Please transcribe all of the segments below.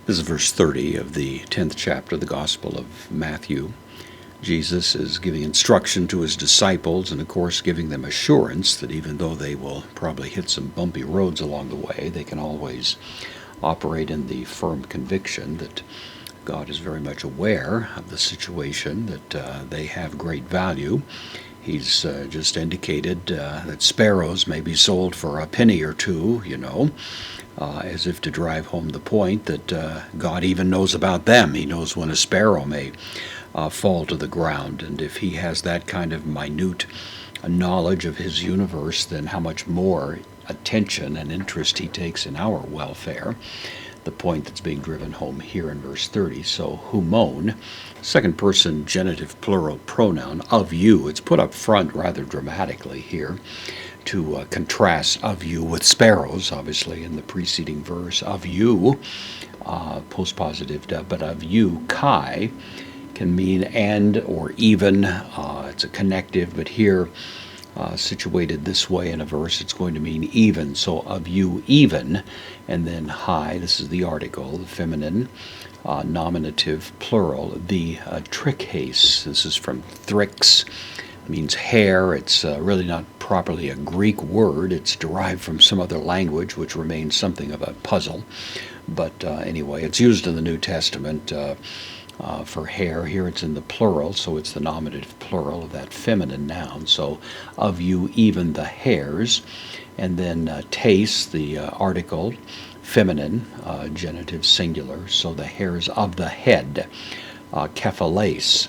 This is verse 30 of the 10th chapter of the Gospel of Matthew. Jesus is giving instruction to his disciples and, of course, giving them assurance that even though they will probably hit some bumpy roads along the way, they can always operate in the firm conviction that God is very much aware of the situation, that they have great value. He's just indicated that sparrows may be sold for a penny or two, as if to drive home the point that God even knows about them. He knows when a sparrow may fall to the ground, and if he has that kind of minute knowledge of his universe, then how much more attention and interest he takes in our welfare. The point that's being driven home here in verse 30. So, humon, second person genitive plural pronoun, of you. It's put up front rather dramatically here to contrast of you with sparrows, obviously, in the preceding verse. Of you, postpositive, but of you, kai, can mean and or even. It's a connective, but here, situated this way in a verse, it's going to mean even. So of you even, and then high, this is the article, the feminine, nominative plural, the trichase. This is from thrix, means hair. It's really not properly a Greek word. It's derived from some other language, which remains something of a puzzle. But anyway, it's used in the New Testament for hair. Here it's in the plural, so it's the nominative plural of that feminine noun. So, of you even the hairs. And then taste, the article, feminine, genitive singular, so the hairs of the head, kephales.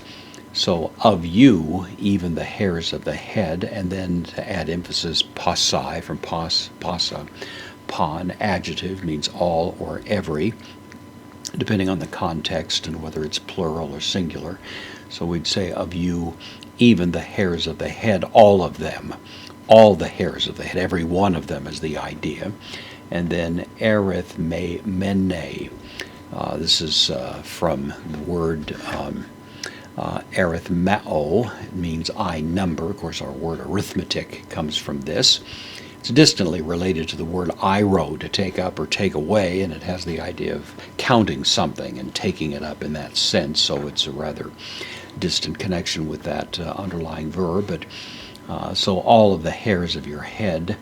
So, of you, even the hairs of the head, and then to add emphasis, pasai, from pasa, pon, adjective, means all or every, depending on the context and whether it's plural or singular. So we'd say, of you, even the hairs of the head, all of them, all the hairs of the head, every one of them is the idea. And then arithmene. This is from the word arithmeo. It means I number. Of course, our word arithmetic comes from this. It's distantly related to the word airo, to take up or take away, and it has the idea of counting something and taking it up in that sense, so it's a rather distant connection with that underlying verb. But so all of the hairs of your head,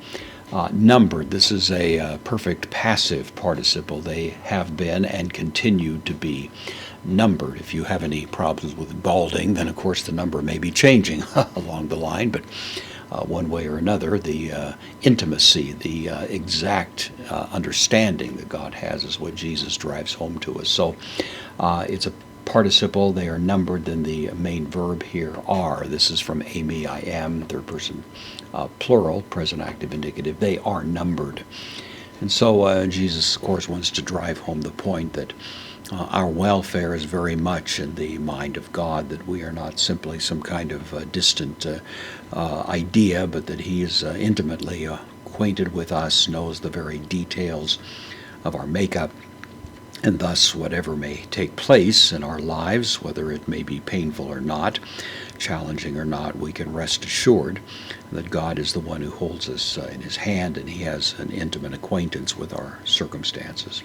numbered. This is a perfect passive participle. They have been and continue to be numbered. If you have any problems with balding, then of course the number may be changing along the line, but one way or another, the intimacy, the exact understanding that God has is what Jesus drives home to us. So it's a participle. They are numbered. Then the main verb here are. This is from Amy, I am, third person plural, present active indicative. They are numbered. And so Jesus, of course, wants to drive home the point that our welfare is very much in the mind of God, that we are not simply some kind of distant idea, but that He is intimately acquainted with us, knows the very details of our makeup, and thus whatever may take place in our lives, whether it may be painful or not, challenging or not, we can rest assured that God is the one who holds us in His hand, and He has an intimate acquaintance with our circumstances.